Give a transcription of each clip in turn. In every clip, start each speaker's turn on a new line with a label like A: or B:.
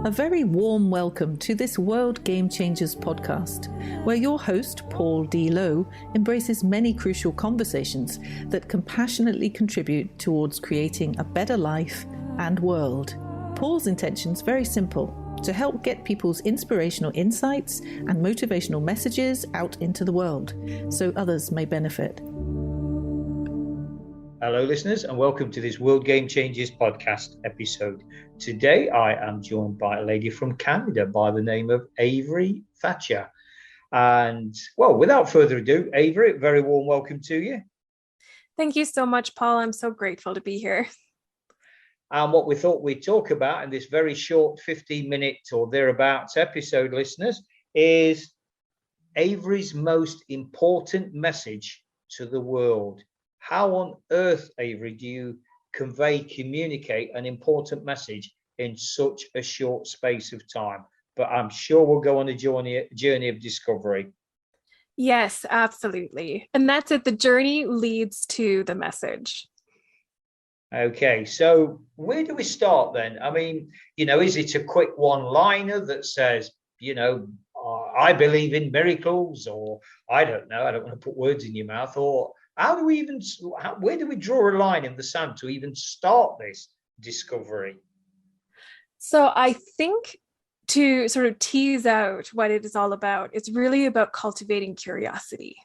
A: A very warm welcome to this World Game Changers podcast, where your host, Paul D. Lowe, embraces many crucial conversations that compassionately contribute towards creating a better life and world. Paul's intention's very simple: to help get people's inspirational insights and motivational messages out into the world, so others may benefit.
B: Hello listeners, and welcome to this World Game Changers podcast episode. Today I am joined by a lady from Canada by the name of Avery Thatcher. And well, without further ado, Avery, very warm welcome to you.
C: Thank you so much, Paul. I'm so grateful to be here.
B: And what we thought we'd talk about in this very short 15-minute or thereabouts episode, listeners, is Avery's most important message to the world. How on earth, Avery, do you communicate an important message in such a short space of time? But I'm sure we'll go on a journey of discovery.
C: Yes, absolutely. And that's it. The journey leads to the message.
B: Okay, so where do we start then? I mean, is it a quick one-liner that says, I believe in miracles, or I don't know, I don't want to put words in your mouth, or where do we draw a line in the sand to even start this discovery?
C: So I think to sort of tease out what it is all about, it's really about cultivating curiosity.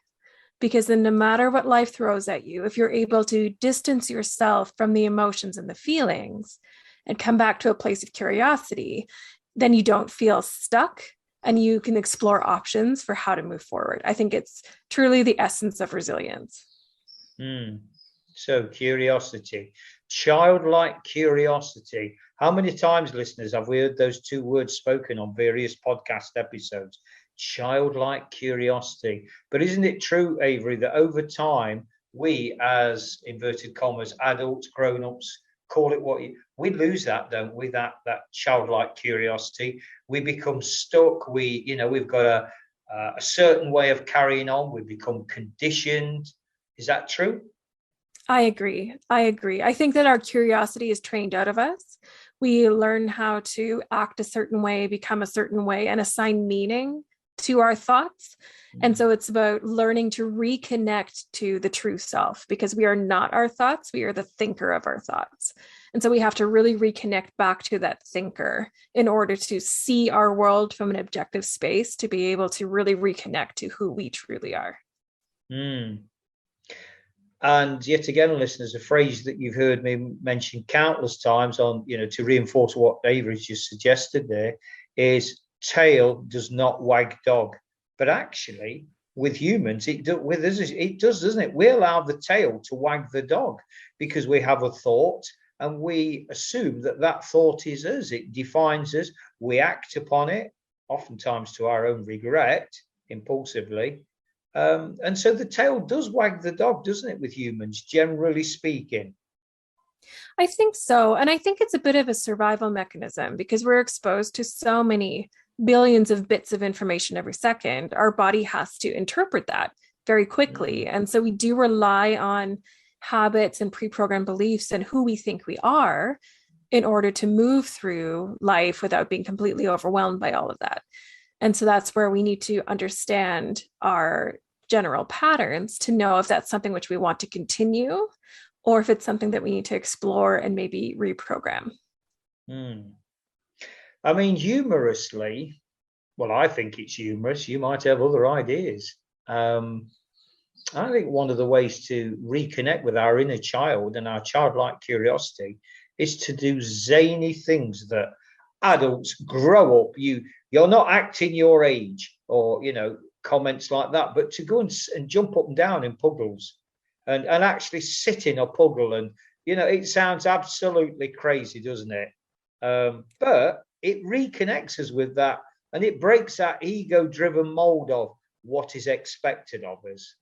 C: Because then no matter what life throws at you, if you're able to distance yourself from the emotions and the feelings and come back to a place of curiosity, then you don't feel stuck and you can explore options for how to move forward. I think it's truly the essence of resilience.
B: So curiosity, childlike curiosity. How many times, listeners, have we heard those two words spoken on various podcast episodes? Childlike curiosity. But isn't it true, Avery, that over time, we as inverted commas, adults, grown-ups, call it we lose that, don't we? That childlike curiosity. We become stuck. We've got a certain way of carrying on. We become conditioned. Is that true?
C: I agree. I think that our curiosity is trained out of us. We learn how to act a certain way, become a certain way, and assign meaning to our thoughts. And so it's about learning to reconnect to the true self, because we are not our thoughts. We are the thinker of our thoughts. And so we have to really reconnect back to that thinker in order to see our world from an objective space, to be able to really reconnect to who we truly are.
B: And yet again, listeners, a phrase that you've heard me mention countless times to reinforce what Avery's just suggested there is tail does not wag dog. But actually, with humans, it does, doesn't it? We allow the tail to wag the dog because we have a thought and we assume that thought is us. It defines us. We act upon it, oftentimes to our own regret, impulsively. And so the tail does wag the dog, doesn't it, with humans, generally speaking?
C: I think so. And I think it's a bit of a survival mechanism because we're exposed to so many billions of bits of information every second. Our body has to interpret that very quickly. And so we do rely on habits and pre-programmed beliefs and who we think we are in order to move through life without being completely overwhelmed by all of that. And so that's where we need to understand our general patterns to know if that's something which we want to continue or if it's something that we need to explore and maybe reprogram.
B: I mean, humorously, well, I think it's humorous. You might have other ideas. I think one of the ways to reconnect with our inner child and our childlike curiosity is to do zany things that adults grow up. You're not acting your age or, comments like that, but to go and jump up and down in puddles and actually sit in a puddle. And, it sounds absolutely crazy, doesn't it? But it reconnects us with that and it breaks that ego-driven mold of what is expected of us.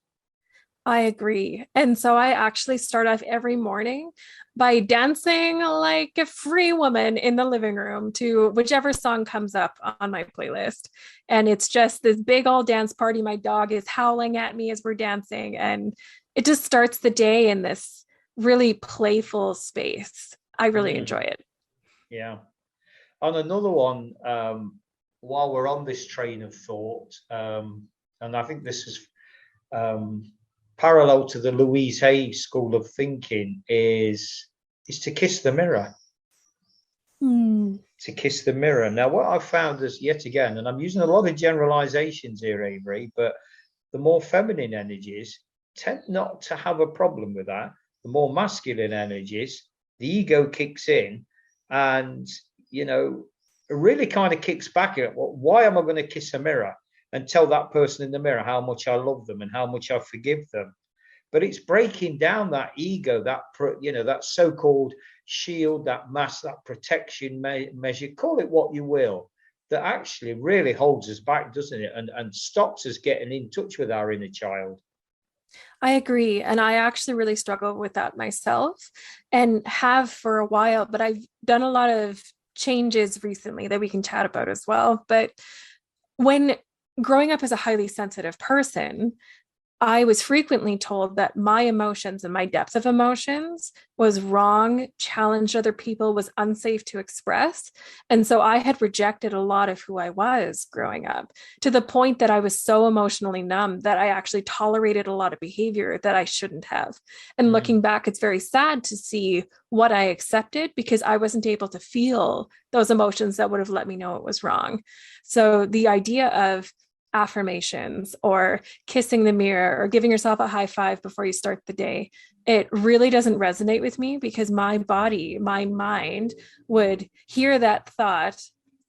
C: I agree. And so I actually start off every morning by dancing like a free woman in the living room to whichever song comes up on my playlist. And it's just this big old dance party. My dog is howling at me as we're dancing. And it just starts the day in this really playful space. I really enjoy it.
B: Yeah. on another one, while we're on this train of thought, and I think this is parallel to the Louise Hay school of thinking, is to kiss the mirror. To kiss the mirror. Now, what I've found is, yet again, and I'm using a lot of generalizations here, Avery, but the more feminine energies tend not to have a problem with that. The more masculine energies, the ego kicks in, and it really kind of kicks back at, well, why am I going to kiss a mirror and tell that person in the mirror how much I love them and how much I forgive them? But it's breaking down that ego, that so-called shield, that mask, that protection measure, call it what you will, that actually really holds us back, doesn't it? And stops us getting in touch with our inner child.
C: I agree. And I actually really struggle with that myself and have for a while, but I've done a lot of changes recently that we can chat about as well. But when growing up as a highly sensitive person, I was frequently told that my emotions and my depth of emotions was wrong, challenged other people, was unsafe to express. And so I had rejected a lot of who I was growing up, to the point that I was so emotionally numb that I actually tolerated a lot of behavior that I shouldn't have. And looking back, it's very sad to see what I accepted because I wasn't able to feel those emotions that would have let me know it was wrong. So the idea of affirmations or kissing the mirror or giving yourself a high five before you start the day, it really doesn't resonate with me because my body, my mind would hear that thought,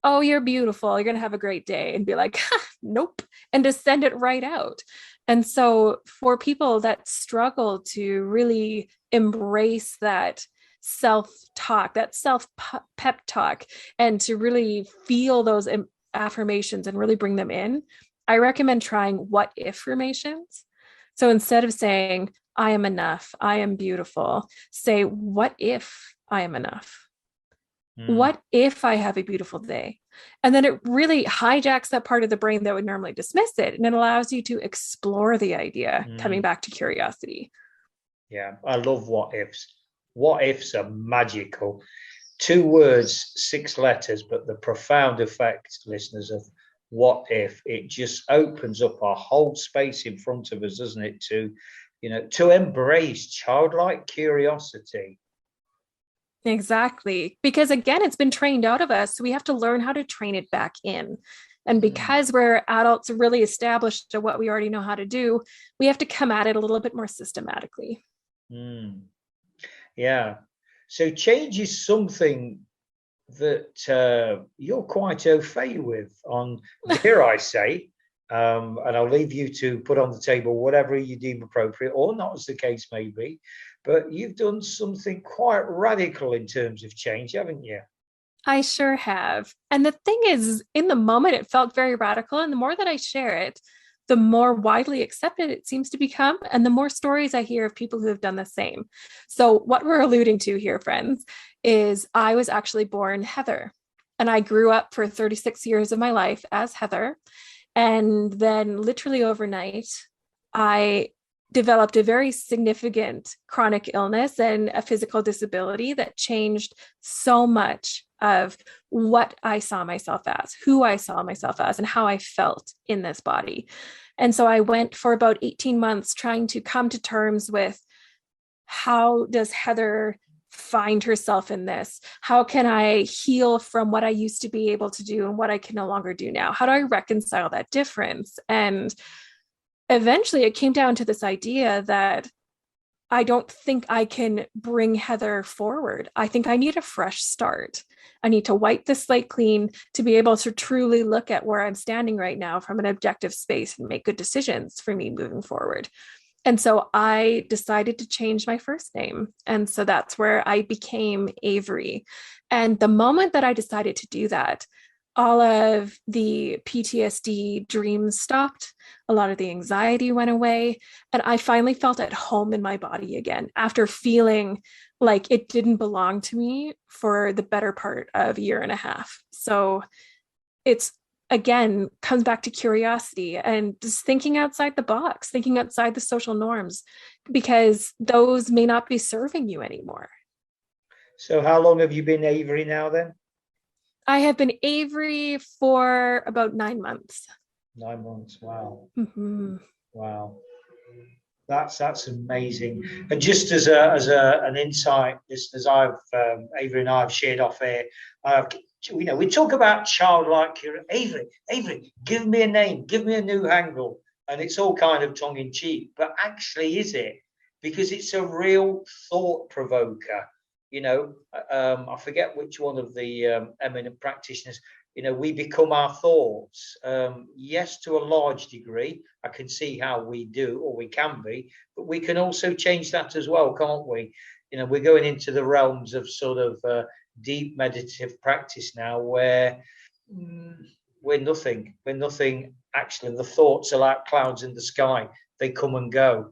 C: oh, you're beautiful, you're going to have a great day, and be like, nope, and just send it right out. And so for people that struggle to really embrace that self-talk, that self-pep talk, and to really feel those affirmations and really bring them in, I recommend trying what if affirmations. So instead of saying, I am enough, I am beautiful, say, what if I am enough? What if I have a beautiful day? And then it really hijacks that part of the brain that would normally dismiss it. And it allows you to explore the idea, coming back to curiosity.
B: Yeah, I love what ifs. What ifs are magical. 2 words, 6 letters, but the profound effect, listeners, of what if, it just opens up a whole space in front of us, doesn't it, to embrace childlike curiosity.
C: Exactly. Because again, it's been trained out of us. So we have to learn how to train it back in. And because we're adults really established to what we already know how to do, we have to come at it a little bit more systematically.
B: Yeah. So change is something that you're quite au fait with, on, dare I say, and I'll leave you to put on the table whatever you deem appropriate or not, as the case may be. But you've done something quite radical in terms of change, haven't you?
C: I sure have. And the thing is, in the moment, it felt very radical. And the more that I share it, the more widely accepted it seems to become, and the more stories I hear of people who have done the same. So what we're alluding to here, friends, is I was actually born Heather, and I grew up for 36 years of my life as Heather. And then literally overnight, I developed a very significant chronic illness and a physical disability that changed so much of what I saw myself as, who I saw myself as, and how I felt in this body. And so I went for about 18 months trying to come to terms with, how does Heather find herself in this? How can I heal from what I used to be able to do and what I can no longer do now? How do I reconcile that difference? And eventually it came down to this idea that I don't think I can bring Heather forward. I think I need a fresh start. I need to wipe the slate clean to be able to truly look at where I'm standing right now from an objective space and make good decisions for me moving forward. And so I decided to change my first name. And so that's where I became Avery. And the moment that I decided to do that, all of the PTSD dreams stopped. A lot of the anxiety went away. And I finally felt at home in my body again after feeling like it didn't belong to me for the better part of a year and a half. So it's, again, comes back to curiosity and just thinking outside the box, thinking outside the social norms, because those may not be serving you anymore.
B: So how long have you been Avery now then?
C: I have been Avery for about 9 months.
B: 9 months. Wow.
C: Mm-hmm.
B: Wow. That's amazing. And just as an insight, just as Avery and I have shared off here, we talk about childlike curiosity. Avery, give me a name, give me a new angle, and it's all kind of tongue in cheek. But actually, is it? Because it's a real thought provoker. I forget which one of the eminent practitioners. We become our thoughts. Yes, to a large degree. I can see how we do, or we can be, but we can also change that as well, can't we? We're going into the realms of sort of deep meditative practice now, where we're nothing. We're nothing. Actually, the thoughts are like clouds in the sky. They come and go.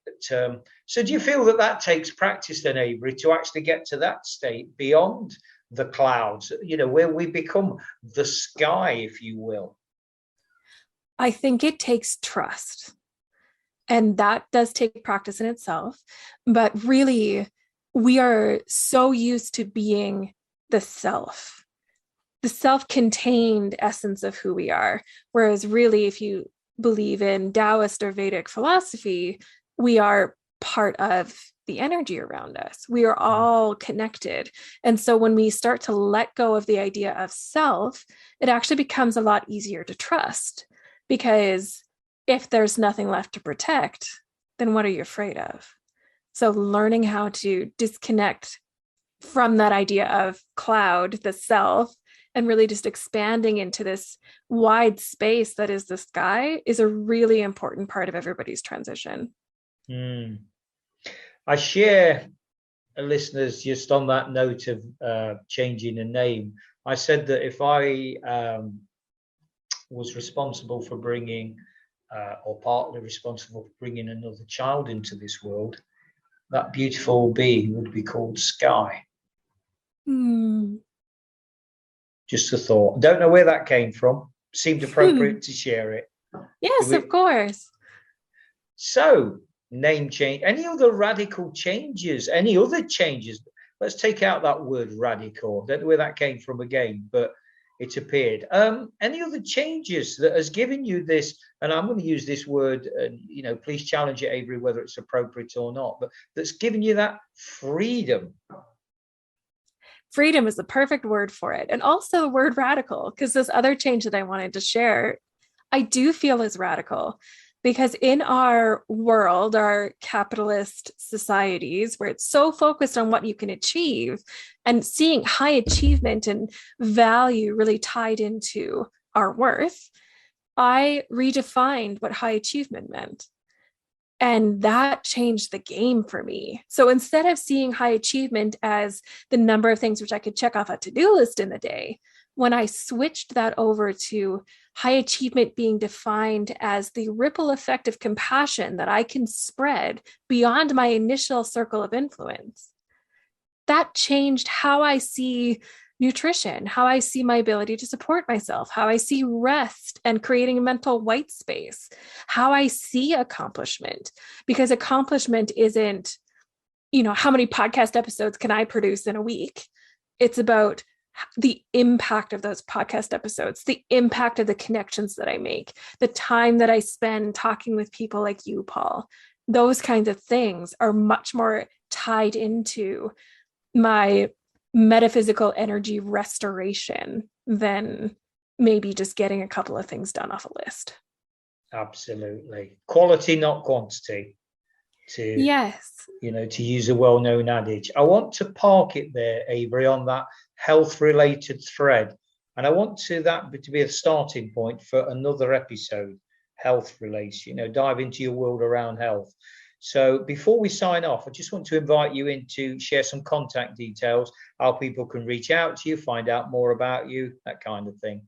B: But, so do you feel that takes practice then, Avery, to actually get to that state beyond the clouds, where we become the sky, if you will?
C: I think it takes trust. And that does take practice in itself. But really, we are so used to being the self-contained essence of who we are. Whereas really, if you believe in Taoist or Vedic philosophy, we are part of the energy around us. We are all connected. And so when we start to let go of the idea of self, it actually becomes a lot easier to trust. Because if there's nothing left to protect, then what are you afraid of? So learning how to disconnect from that idea of cloud, the self, and really just expanding into this wide space that is the sky is a really important part of everybody's transition.
B: I share, listeners, just on that note of changing a name. I said that if I was responsible for bringing, or partly responsible for bringing another child into this world, that beautiful being would be called Sky. Just a thought. Don't know where that came from. Seemed appropriate to share it.
C: Yes, of course.
B: So, name change. Any other radical changes? Any other changes? Let's take out that word radical. Don't know where that came from again, but it appeared. Any other changes that has given you this, and I'm going to use this word, and please challenge it, Avery, whether it's appropriate or not, but that's given you that freedom?
C: Freedom is the perfect word for it. And also the word radical, because this other change that I wanted to share, I do feel is radical. Because in our world, our capitalist societies, where it's so focused on what you can achieve and seeing high achievement and value really tied into our worth, I redefined what high achievement meant. And that changed the game for me. So instead of seeing high achievement as the number of things which I could check off a to-do list in the day, when I switched that over to high achievement being defined as the ripple effect of compassion that I can spread beyond my initial circle of influence, that changed how I see nutrition, how I see my ability to support myself, how I see rest and creating a mental white space, how I see accomplishment. Because accomplishment isn't, how many podcast episodes can I produce in a week? It's about the impact of those podcast episodes, the impact of the connections that I make, the time that I spend talking with people like you, Paul. Those kinds of things are much more tied into my metaphysical energy restoration than maybe just getting a couple of things done off a list.
B: Absolutely. Quality, not quantity.
C: Yes.
B: To use a well-known adage. I want to park it there, Avery, on that health-related thread. And I want that to be a starting point for another episode, health relates, dive into your world around health. So before we sign off, I just want to invite you in to share some contact details, how people can reach out to you, find out more about you, that kind of thing.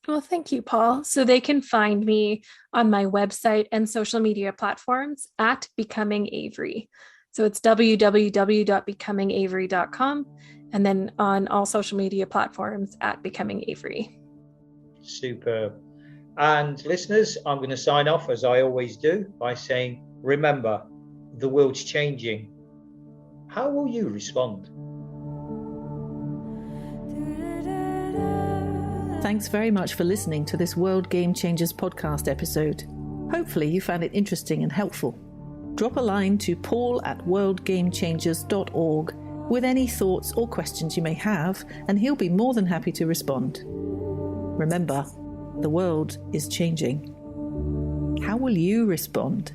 C: Well, thank you, Paul. So they can find me on my website and social media platforms at Becoming Avery. So it's www.becomingavery.com, and then on all social media platforms at Becoming Avery.
B: Superb. And listeners, I'm going to sign off as I always do by saying, remember, the world's changing. How will you respond?
A: Thanks very much for listening to this World Game Changers podcast episode. Hopefully you found it interesting and helpful. Drop a line to paul@worldgamechangers.org with any thoughts or questions you may have, and he'll be more than happy to respond. Remember, the world is changing. How will you respond?